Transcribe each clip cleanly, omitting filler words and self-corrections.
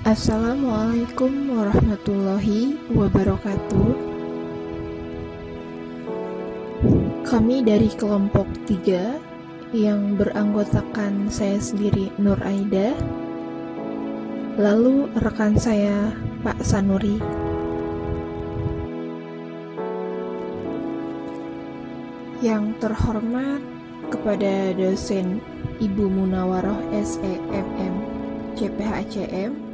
Assalamualaikum warahmatullahi wabarakatuh. Kami dari kelompok 3 yang beranggotakan saya sendiri Nur Aida, lalu rekan saya Pak Sanuri. Yang terhormat kepada dosen Ibu Munawaroh SEMM CPHCM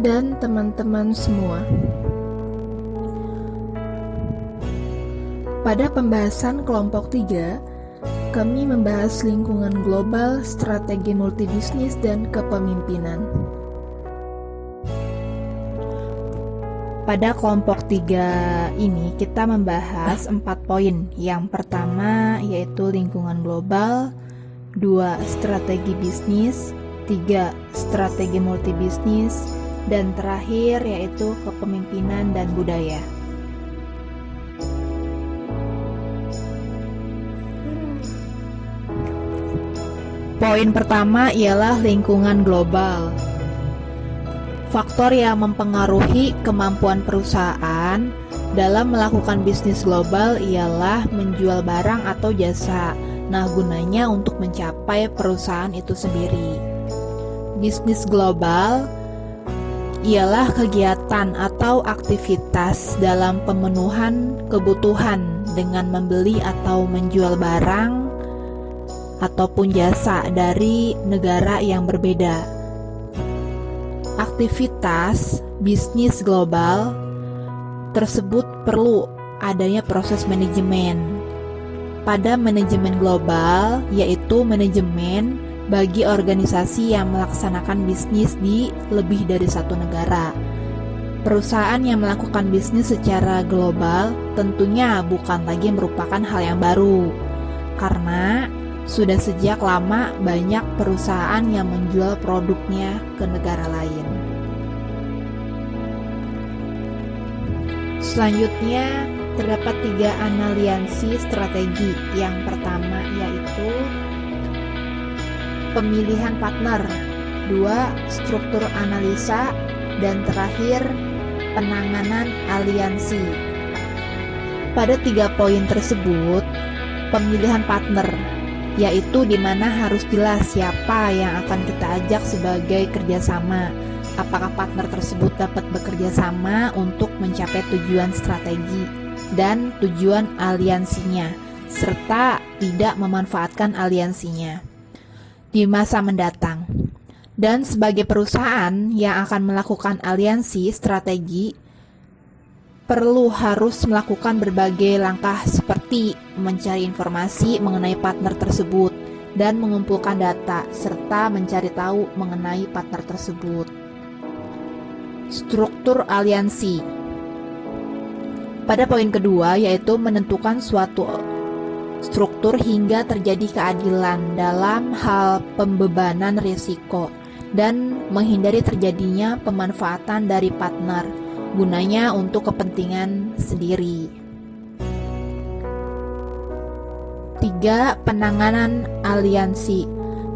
dan teman-teman semua. Pada pembahasan kelompok 3, kami membahas lingkungan global, strategi multibisnis, dan kepemimpinan. Pada kelompok 3 ini kita membahas 4 poin. Yang pertama yaitu lingkungan global, 2 strategi bisnis, 3 strategi multibisnis, dan terakhir yaitu kepemimpinan dan budaya. Poin pertama ialah lingkungan global. Faktor yang mempengaruhi kemampuan perusahaan dalam melakukan bisnis global ialah menjual barang atau jasa. Nah, gunanya untuk mencapai perusahaan itu sendiri. Bisnis global ialah kegiatan atau aktivitas dalam pemenuhan kebutuhan dengan membeli atau menjual barang ataupun jasa dari negara yang berbeda. Aktivitas bisnis global tersebut perlu adanya proses manajemen. Pada manajemen global, yaitu manajemen bagi organisasi yang melaksanakan bisnis di lebih dari satu negara. Perusahaan yang melakukan bisnis secara global tentunya bukan lagi merupakan hal yang baru, karena sudah sejak lama banyak perusahaan yang menjual produknya ke negara lain. Selanjutnya, terdapat 3 analiansi strategi. Yang pertama yaitu pemilihan partner, 2 struktur analisa, dan terakhir penanganan aliansi. Pada 3 poin tersebut, pemilihan partner yaitu di mana harus jelas siapa yang akan kita ajak sebagai kerjasama. Apakah partner tersebut dapat bekerja sama untuk mencapai tujuan strategi dan tujuan aliansinya, serta tidak memanfaatkan aliansinya di masa mendatang. Dan sebagai perusahaan yang akan melakukan aliansi strategi, perlu harus melakukan berbagai langkah seperti mencari informasi mengenai partner tersebut dan mengumpulkan data, serta mencari tahu mengenai partner tersebut. Struktur aliansi. Pada poin kedua yaitu menentukan suatu struktur hingga terjadi keadilan dalam hal pembebanan risiko dan menghindari terjadinya pemanfaatan dari partner, gunanya untuk kepentingan sendiri. 3. Penanganan aliansi.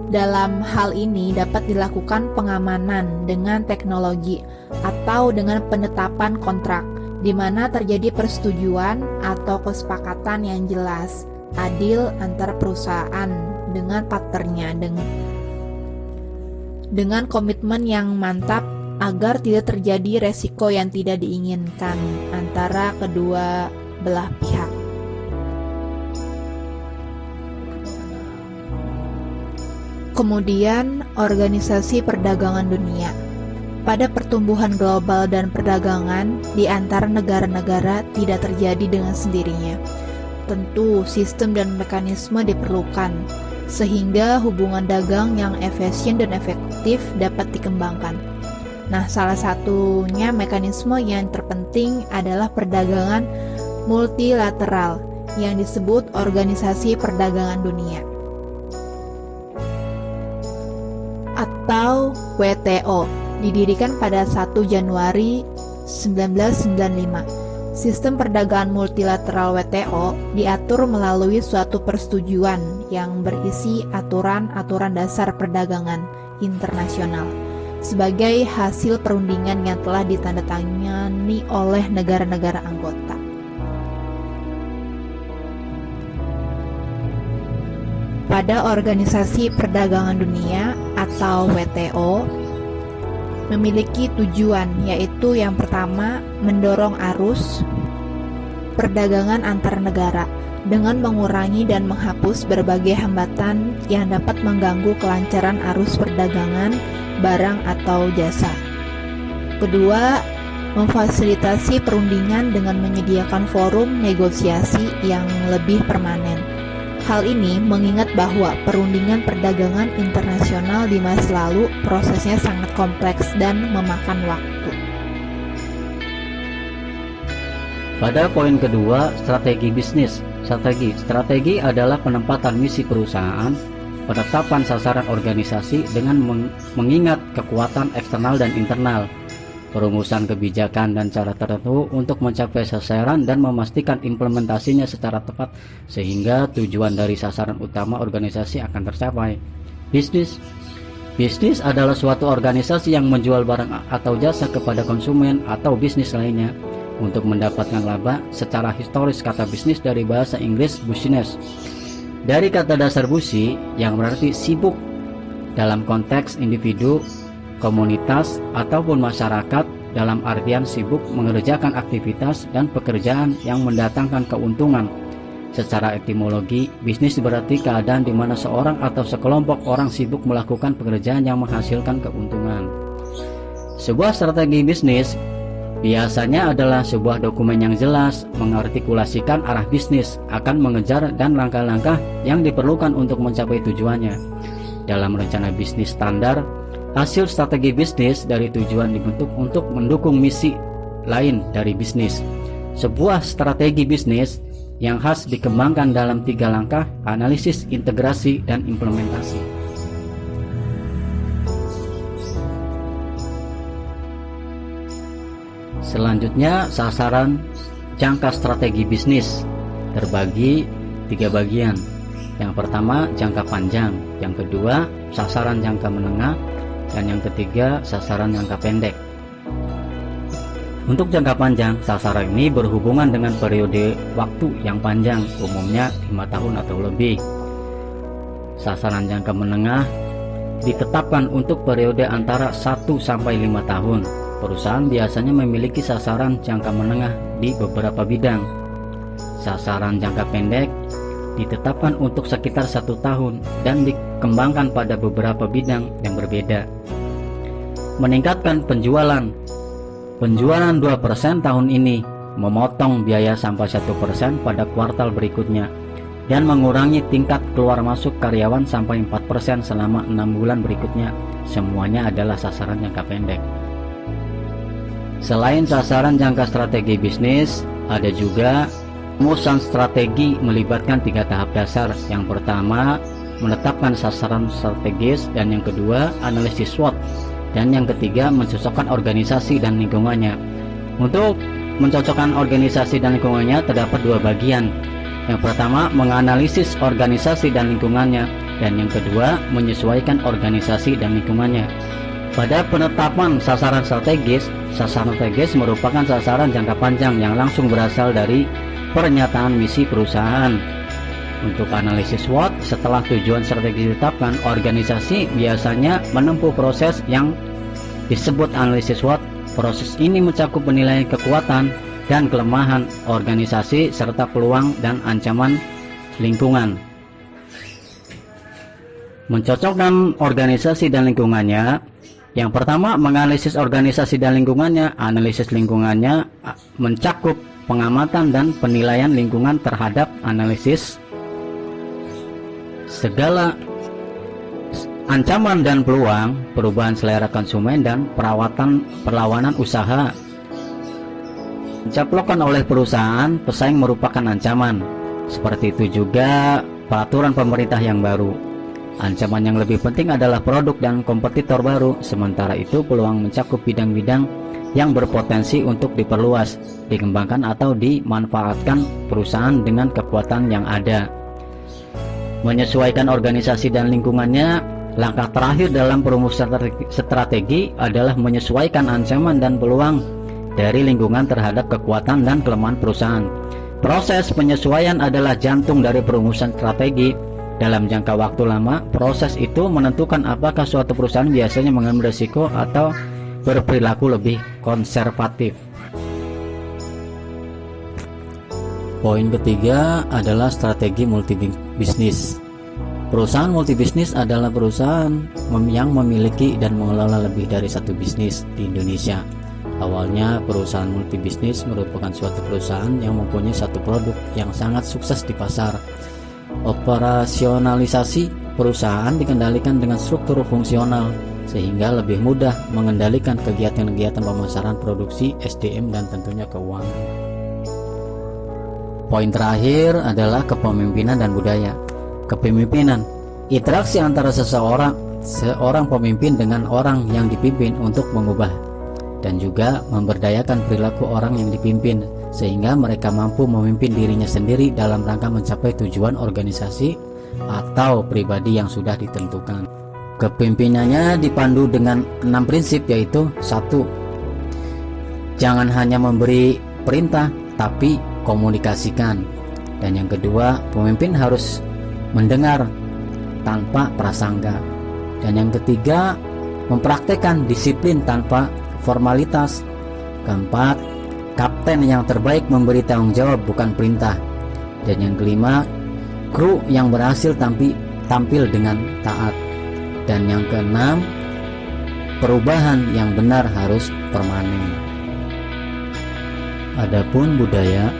Dalam hal ini dapat dilakukan pengamanan dengan teknologi atau dengan penetapan kontrak, di mana terjadi persetujuan atau kesepakatan yang jelas, adil antara perusahaan dengan partnernya dengan komitmen yang mantap agar tidak terjadi resiko yang tidak diinginkan antara kedua belah pihak. Kemudian, organisasi perdagangan dunia. Pada pertumbuhan global dan perdagangan di antara negara-negara tidak terjadi dengan sendirinya. Tentu sistem dan mekanisme diperlukan, sehingga hubungan dagang yang efisien dan efektif dapat dikembangkan. Nah, salah satunya mekanisme yang terpenting adalah perdagangan multilateral yang disebut Organisasi Perdagangan Dunia atau WTO, didirikan pada 1 Januari 1995. Sistem perdagangan multilateral WTO diatur melalui suatu persetujuan yang berisi aturan-aturan dasar perdagangan internasional sebagai hasil perundingan yang telah ditandatangani oleh negara-negara anggota. Pada Organisasi Perdagangan Dunia atau WTO memiliki tujuan, yaitu yang pertama, mendorong arus perdagangan antar negara dengan mengurangi dan menghapus berbagai hambatan yang dapat mengganggu kelancaran arus perdagangan barang atau jasa. Kedua, memfasilitasi perundingan dengan menyediakan forum negosiasi yang lebih permanen. Hal ini mengingat bahwa perundingan perdagangan internasional di masa lalu prosesnya sangat kompleks dan memakan waktu. Pada poin kedua, strategi bisnis. Strategi adalah penempatan misi perusahaan, penetapan sasaran organisasi dengan mengingat kekuatan eksternal dan internal, perumusan kebijakan dan cara tertentu untuk mencapai sasaran dan memastikan implementasinya secara tepat sehingga tujuan dari sasaran utama organisasi akan tercapai. Bisnis adalah suatu organisasi yang menjual barang atau jasa kepada konsumen atau bisnis lainnya untuk mendapatkan laba. Secara historis, kata bisnis dari bahasa Inggris business, dari kata dasar busi yang berarti sibuk dalam konteks individu, komunitas, ataupun masyarakat dalam artian sibuk mengerjakan aktivitas dan pekerjaan yang mendatangkan keuntungan. Secara etimologi, bisnis berarti keadaan di mana seorang atau sekelompok orang sibuk melakukan pekerjaan yang menghasilkan keuntungan. Sebuah strategi bisnis biasanya adalah sebuah dokumen yang jelas mengartikulasikan arah bisnis, akan mengejar dan langkah-langkah yang diperlukan untuk mencapai tujuannya. Dalam rencana bisnis standar, hasil strategi bisnis dari tujuan dibentuk untuk mendukung misi lain dari bisnis. Sebuah strategi bisnis yang khas dikembangkan dalam 3 langkah: analisis, integrasi, dan implementasi. Selanjutnya, sasaran jangka strategi bisnis terbagi 3 bagian. Yang pertama, jangka panjang. Yang kedua, sasaran jangka menengah. Dan yang ketiga, sasaran jangka pendek. Untuk jangka panjang, sasaran ini berhubungan dengan periode waktu yang panjang, umumnya 5 tahun atau lebih. Sasaran jangka menengah ditetapkan untuk periode antara 1 sampai 5 tahun. Perusahaan biasanya memiliki sasaran jangka menengah di beberapa bidang. Sasaran jangka pendek ditetapkan untuk sekitar 1 tahun dan dikembangkan pada beberapa bidang yang berbeda. Meningkatkan penjualan 2% tahun ini, memotong biaya sampai 1% pada kuartal berikutnya, dan mengurangi tingkat keluar masuk karyawan sampai 4% selama 6 bulan berikutnya. Semuanya adalah sasaran jangka pendek. Selain sasaran jangka strategi bisnis, ada juga rumusan strategi melibatkan 3 tahap dasar. Yang pertama, menetapkan sasaran strategis, dan yang kedua, analisis SWOT, dan yang ketiga, mencocokkan organisasi dan lingkungannya. Untuk mencocokkan organisasi dan lingkungannya terdapat 2 bagian. Yang pertama, menganalisis organisasi dan lingkungannya, dan yang kedua, menyesuaikan organisasi dan lingkungannya. Pada penetapan sasaran strategis merupakan sasaran jangka panjang yang langsung berasal dari pernyataan misi perusahaan. Untuk analisis SWOT, setelah tujuan strategi ditetapkan, organisasi biasanya menempuh proses yang disebut analisis SWOT. Proses ini mencakup penilaian kekuatan dan kelemahan organisasi serta peluang dan ancaman lingkungan. Mencocokkan organisasi dan lingkungannya. Yang pertama, menganalisis organisasi dan lingkungannya. Analisis lingkungannya mencakup pengamatan dan penilaian lingkungan terhadap analisis segala ancaman dan peluang, perubahan selera konsumen, dan perlawanan usaha. Dicaplokan oleh perusahaan, pesaing merupakan ancaman. Seperti itu juga peraturan pemerintah yang baru. Ancaman yang lebih penting adalah produk dan kompetitor baru. Sementara itu, peluang mencakup bidang-bidang yang berpotensi untuk diperluas, dikembangkan atau dimanfaatkan perusahaan dengan kekuatan yang ada. Menyesuaikan organisasi dan lingkungannya Langkah terakhir dalam perumusan strategi adalah menyesuaikan ancaman dan peluang dari lingkungan terhadap kekuatan dan kelemahan perusahaan. Proses penyesuaian adalah jantung dari perumusan strategi. Dalam jangka waktu lama, proses itu menentukan apakah suatu perusahaan biasanya mengambil risiko atau berperilaku lebih konservatif. Poin ketiga adalah strategi multibisnis. Perusahaan multibisnis adalah perusahaan yang memiliki dan mengelola lebih dari satu bisnis di Indonesia. Awalnya, perusahaan multibisnis merupakan suatu perusahaan yang mempunyai satu produk yang sangat sukses di pasar. Operasionalisasi perusahaan dikendalikan dengan struktur fungsional, sehingga lebih mudah mengendalikan kegiatan-kegiatan pemasaran, produksi, SDM, dan tentunya keuangan. Poin terakhir adalah kepemimpinan dan budaya. Kepemimpinan, interaksi antara seorang pemimpin dengan orang yang dipimpin untuk mengubah dan juga memberdayakan perilaku orang yang dipimpin sehingga mereka mampu memimpin dirinya sendiri dalam rangka mencapai tujuan organisasi atau pribadi yang sudah ditentukan. Kepemimpinannya dipandu dengan 6 prinsip, yaitu 1. Jangan hanya memberi perintah tapi komunikasikan. Dan yang kedua, pemimpin harus mendengar tanpa prasangka. Dan yang ketiga, mempraktekkan disiplin tanpa formalitas. Keempat, kapten yang terbaik memberi tanggung jawab bukan perintah. Dan yang kelima, kru yang berhasil tampil dengan taat. Dan yang keenam, perubahan yang benar harus permanen. Adapun budaya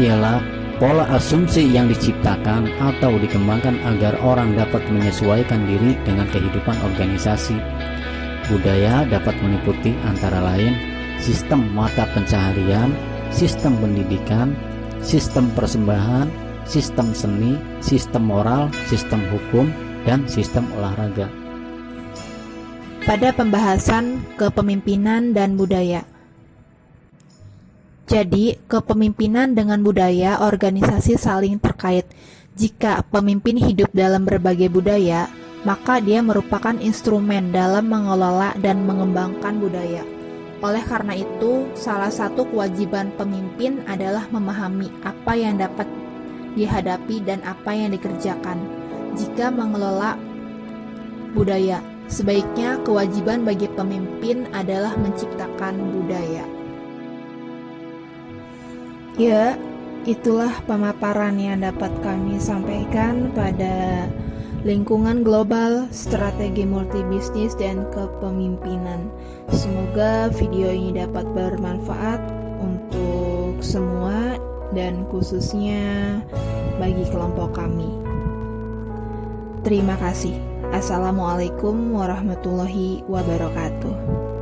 ialah pola asumsi yang diciptakan atau dikembangkan agar orang dapat menyesuaikan diri dengan kehidupan organisasi. Budaya dapat meliputi antara lain sistem mata pencaharian, sistem pendidikan, sistem persembahan, sistem seni, sistem moral, sistem hukum, dan sistem olahraga. Pada pembahasan kepemimpinan dan budaya. Jadi, kepemimpinan dengan budaya organisasi saling terkait. Jika pemimpin hidup dalam berbagai budaya, maka dia merupakan instrumen dalam mengelola dan mengembangkan budaya. Oleh karena itu, salah satu kewajiban pemimpin adalah memahami apa yang dapat dihadapi dan apa yang dikerjakan. Jika mengelola budaya, sebaiknya kewajiban bagi pemimpin adalah menciptakan budaya. Ya, itulah pemaparan yang dapat kami sampaikan pada lingkungan global, strategi multibisnis, dan kepemimpinan. Semoga video ini dapat bermanfaat untuk semua dan khususnya bagi kelompok kami. Terima kasih. Assalamualaikum warahmatullahi wabarakatuh.